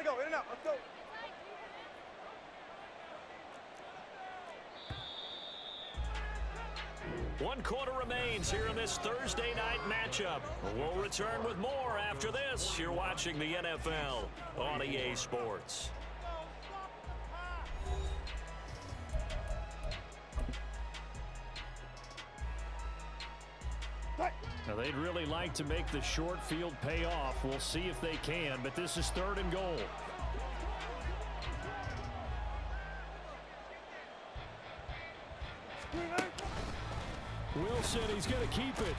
Gotta go, in and out, let's go. One quarter remains here in this Thursday night matchup. We'll return with more after this. You're watching the NFL on EA Sports. Now, they'd really like to make the short field pay off. We'll see if they can, but this is 3rd and goal. Wilson, he's going to keep it.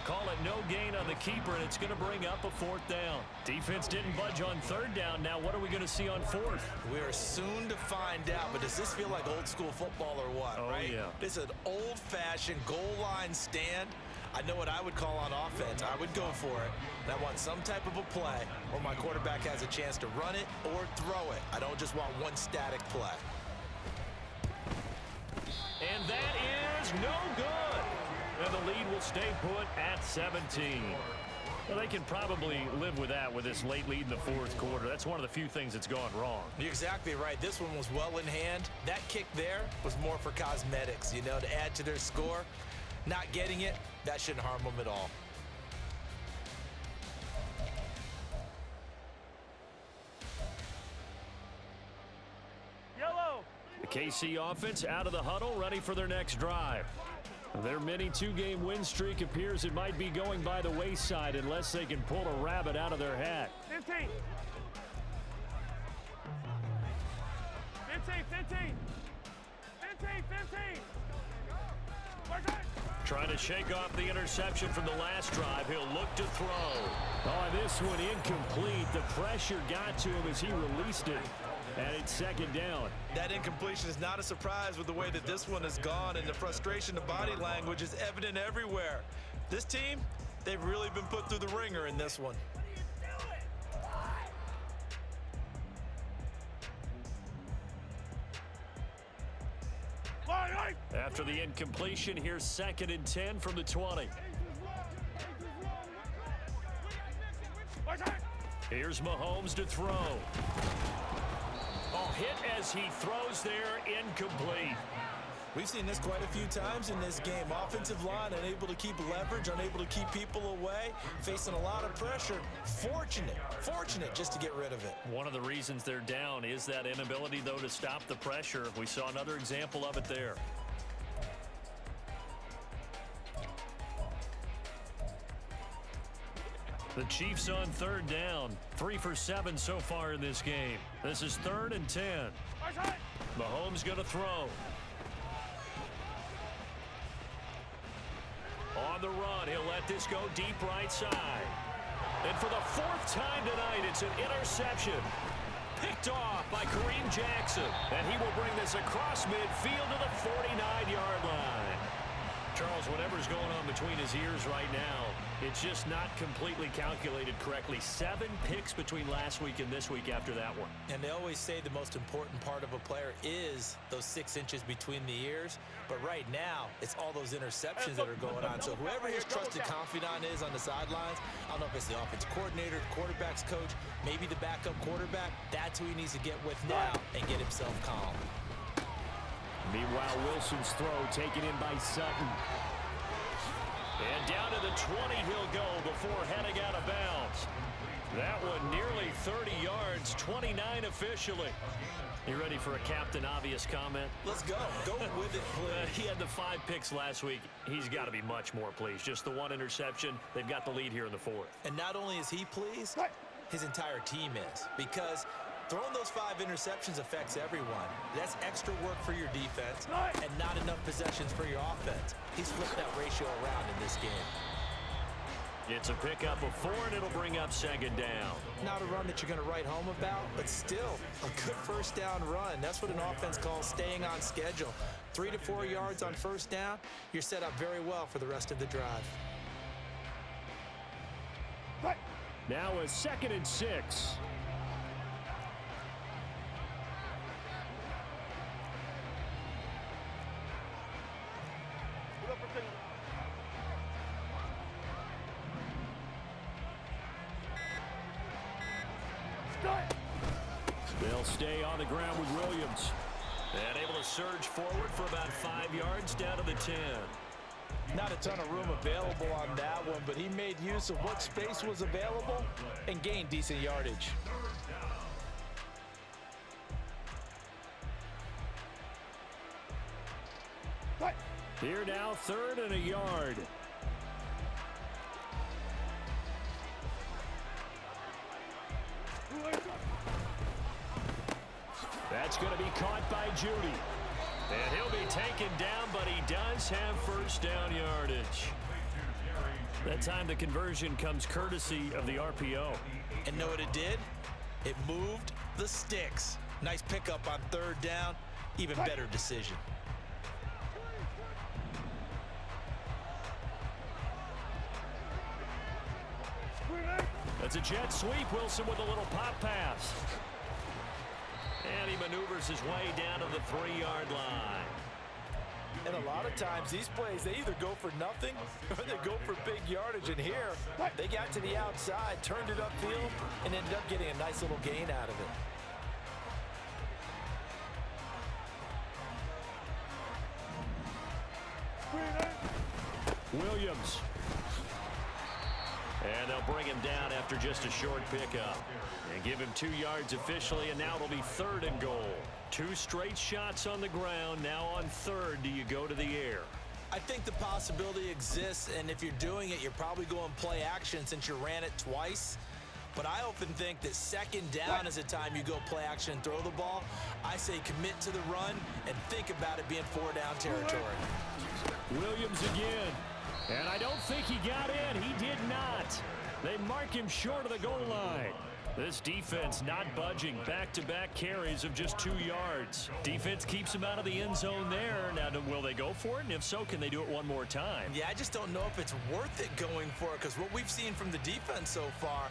Call it no gain on the keeper, and it's going to bring up a 4th down. Defense didn't budge on 3rd down. Now what are we going to see on 4th? We are soon to find out, but does this feel like old school football or what, right? Yeah. This is an old-fashioned goal line stand. I know what I would call on offense. I would go for it. And I want some type of a play where my quarterback has a chance to run it or throw it. I don't just want one static play. And that is no good. And the lead will stay put at 17. Well, they can probably live with that with this late lead in the 4th quarter. That's one of the few things that's gone wrong. You're exactly right. This one was well in hand. That kick there was more for cosmetics, you know, to add to their score. Not getting it, that shouldn't harm them at all. Yellow. The KC offense out of the huddle, ready for their next drive. Their mini 2-game win streak appears it might be going by the wayside unless they can pull a rabbit out of their hat. 15. 15. 15. Trying to shake off the interception from the last drive. He'll look to throw. Oh, this one incomplete. The pressure got to him as he released it. And it's 2nd down. That incompletion is not a surprise with the way that this one has gone, and the frustration of body language is evident everywhere. This team, they've really been put through the ringer in this one. After the incompletion, here's 2nd and 10 from the 20. Here's Mahomes to throw. Oh, hit as he throws there, incomplete. We've seen this quite a few times in this game. Offensive line unable to keep leverage, unable to keep people away, facing a lot of pressure. Fortunate just to get rid of it. One of the reasons they're down is that inability, though, to stop the pressure. We saw another example of it there. The Chiefs on 3rd down. 3 for 7 so far in this game. This is 3rd and 10. Mahomes going to throw. On the run, he'll let this go deep right side. And for the 4th time tonight, it's an interception. Picked off by Kareem Jackson. And he will bring this across midfield to the 49-yard line. Charles, whatever's going on between his ears right now, it's just not completely calculated correctly. 7 picks between last week and this week after that one. And they always say the most important part of a player is those 6 inches between the ears. But right now, it's all those interceptions that are going on. So whoever his trusted confidant is on the sidelines, I don't know if it's the offense coordinator, the quarterback's coach, maybe the backup quarterback, that's who he needs to get with now and get himself calm. Meanwhile, Wilson's throw taken in by Sutton. And down to the 20 he'll go before heading out of bounds. That one nearly 30 yards, 29 officially. You ready for a Captain Obvious comment? Let's go. Go with it, please. He had the 5 picks last week. He's got to be much more pleased. Just the 1 interception. They've got the lead here in the 4th. And not only is he pleased, his entire team is. Because throwing those 5 interceptions affects everyone. That's extra work for your defense and not enough possessions for your offense. He's flipped that ratio around in this game. It's a pickup of 4, and it'll bring up 2nd down. Not a run that you're going to write home about, but still a good 1st down run. That's what an offense calls staying on schedule. 3 to 4 yards on 1st down, you're set up very well for the rest of the drive. Now a 2nd and 6. They'll stay on the ground with Williams. And able to surge forward for about 5 yards down to the 10. Not a ton of room available on that one, but he made use of what space was available and gained decent yardage. Here now, 3rd and a yard. That's going to be caught by Judy. And he'll be taken down, but he does have first down yardage. That time the conversion comes courtesy of the RPO. And know what it did? It moved the sticks. Nice pickup on 3rd down. Even better decision. That's a jet sweep. Wilson with a little pop pass. And he maneuvers his way down to the 3-yard line. And a lot of times these plays, they either go for nothing or they go for big yardage. And here, they got to the outside, turned it upfield, and ended up getting a nice little gain out of it. Williams. And they'll bring him down after just a short pickup. And give him 2 yards officially, and now it'll be 3rd and goal. 2 straight shots on the ground. Now on 3rd, do you go to the air? I think the possibility exists, and if you're doing it, you're probably going play action since you ran it twice. But I often think that 2nd down is a time you go play action and throw the ball. I say commit to the run and think about it being 4-down territory. Williams again. And I don't think he got in. He did not. They mark him short of the goal line. This defense not budging. Back-to-back carries of just 2 yards. Defense keeps him out of the end zone there. Now, will they go for it? And if so, can they do it one more time? Yeah, I just don't know if it's worth it going for it, because what we've seen from the defense so far,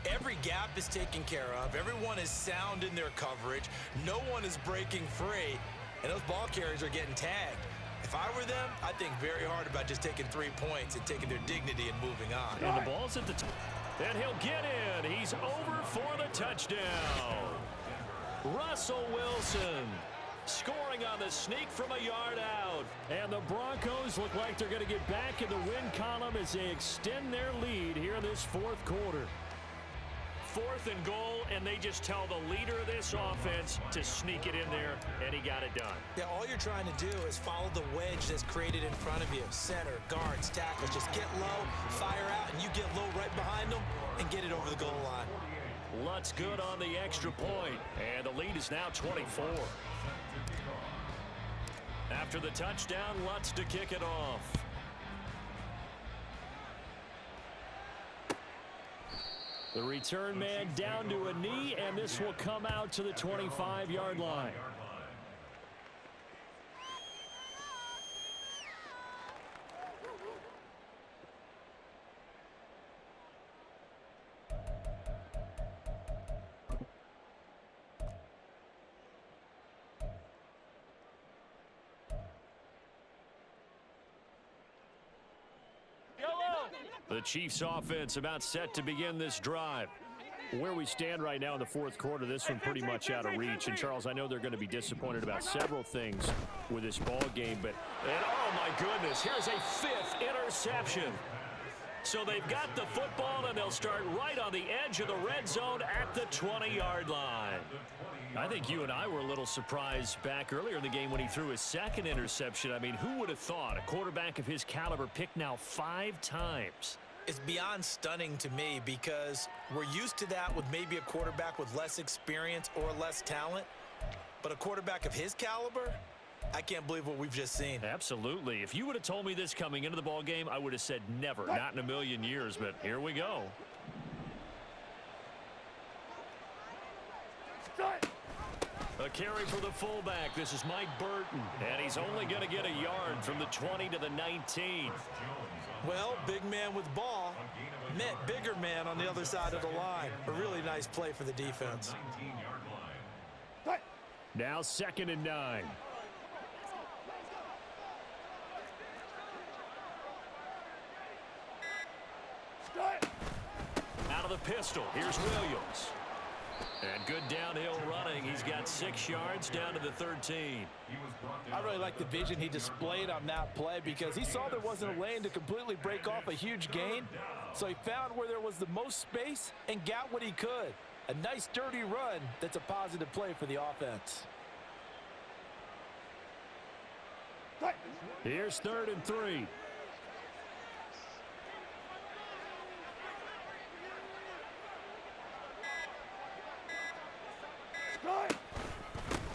every gap is taken care of. Everyone is sound in their coverage. No one is breaking free. And those ball carriers are getting tagged. If I were them, I'd think very hard about just taking 3 points and taking their dignity and moving on. And the ball's at the top. And he'll get in. He's over for the touchdown. Russell Wilson scoring on the sneak from a yard out. And the Broncos look like they're going to get back in the win column as they extend their lead here in this 4th quarter. 4th and goal, and they just tell the leader of this offense to sneak it in there, and he got it done. Yeah, all you're trying to do is follow the wedge that's created in front of you. Center, guards, tackles, just get low, fire out, and you get low right behind them and get it over the goal line. Lutz good on the extra point, and the lead is now 24. After the touchdown, Lutz to kick it off. The return man down to a knee, and this will come out to the 25-yard line. The Chiefs offense about set to begin this drive. Where we stand right now in the 4th quarter, this one pretty much out of reach. And Charles, I know they're going to be disappointed about several things with this ball game, but oh my goodness, here's a 5th interception. So they've got the football, and they'll start right on the edge of the red zone at the 20-yard line. I think you and I were a little surprised back earlier in the game when he threw his 2nd interception. I mean, who would have thought a quarterback of his caliber picked now 5 times? It's beyond stunning to me, because we're used to that with maybe a quarterback with less experience or less talent. But a quarterback of his caliber, I can't believe what we've just seen. Absolutely. If you would have told me this coming into the ball game, I would have said never, not in a million years, but here we go. A carry for the fullback. This is Mike Burton, and he's only going to get a yard from the 20 to the 19. Well, big man with ball met bigger man on the other side of the line. A really nice play for the defense. Now 2nd and 9. Out of the pistol. Here's Williams. And good downhill running. He's got 6 yards down to the 13. I really like the vision he displayed on that play because he saw there wasn't a lane to completely break off a huge gain. So he found where there was the most space and got what he could. A nice dirty run that's a positive play for the offense. Here's 3rd and 3.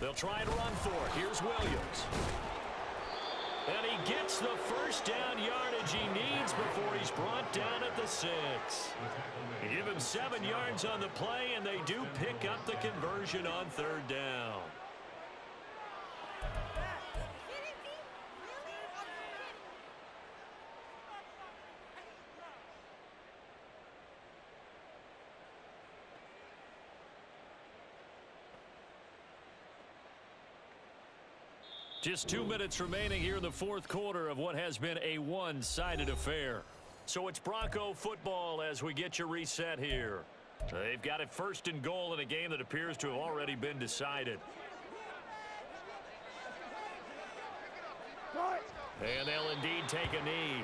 They'll try and run for it. Here's Williams. And he gets the first down yardage he needs before he's brought down at the 6. They give him 7 yards on the play, and they do pick up the conversion on 3rd down. Just 2 minutes remaining here in the 4th quarter of what has been a one-sided affair. So it's Bronco football as we get you reset here. They've got it 1st and goal in a game that appears to have already been decided. And they'll indeed take a knee.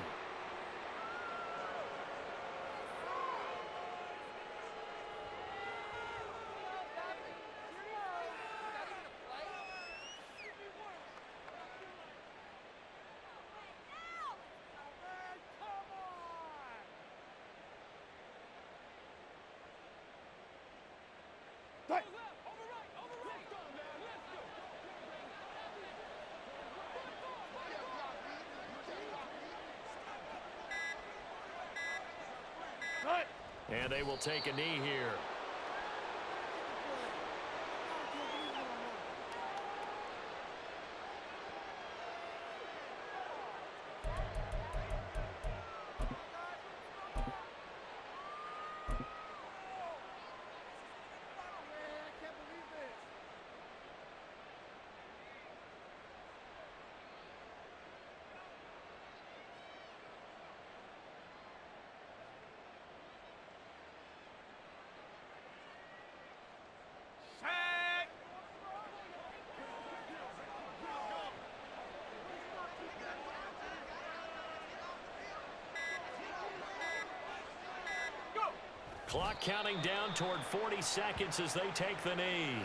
And they will take a knee here. Clock counting down toward 40 seconds as they take the knee.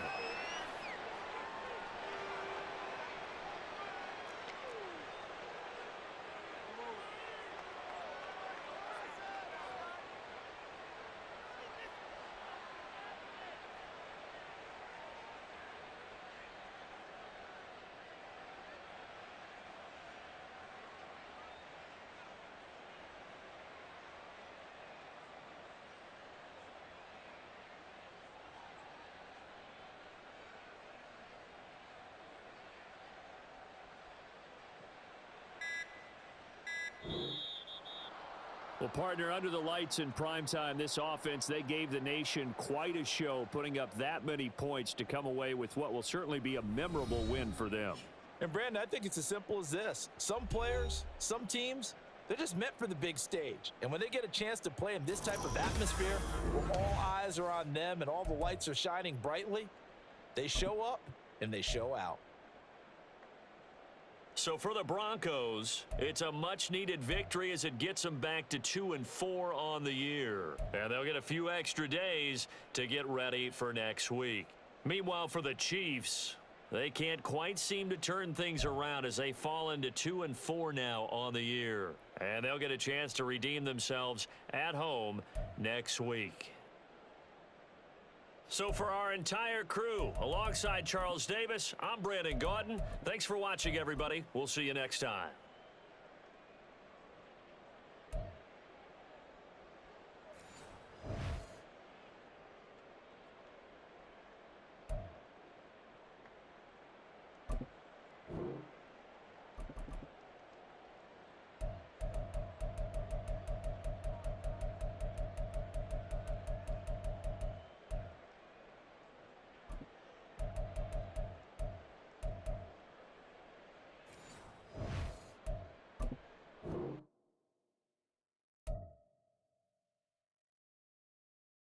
Well, partner, under the lights in primetime, this offense, they gave the nation quite a show, putting up that many points to come away with what will certainly be a memorable win for them. And, Brandon, I think it's as simple as this. Some players, some teams, they're just meant for the big stage. And when they get a chance to play in this type of atmosphere where all eyes are on them and all the lights are shining brightly, they show up and they show out. So for the Broncos, it's a much-needed victory as it gets them back to 2-4 on the year. And they'll get a few extra days to get ready for next week. Meanwhile, for the Chiefs, they can't quite seem to turn things around as they fall into 2-4 now on the year. And they'll get a chance to redeem themselves at home next week. So for our entire crew, alongside Charles Davis, I'm Brandon Gaudin. Thanks for watching, everybody. We'll see you next time.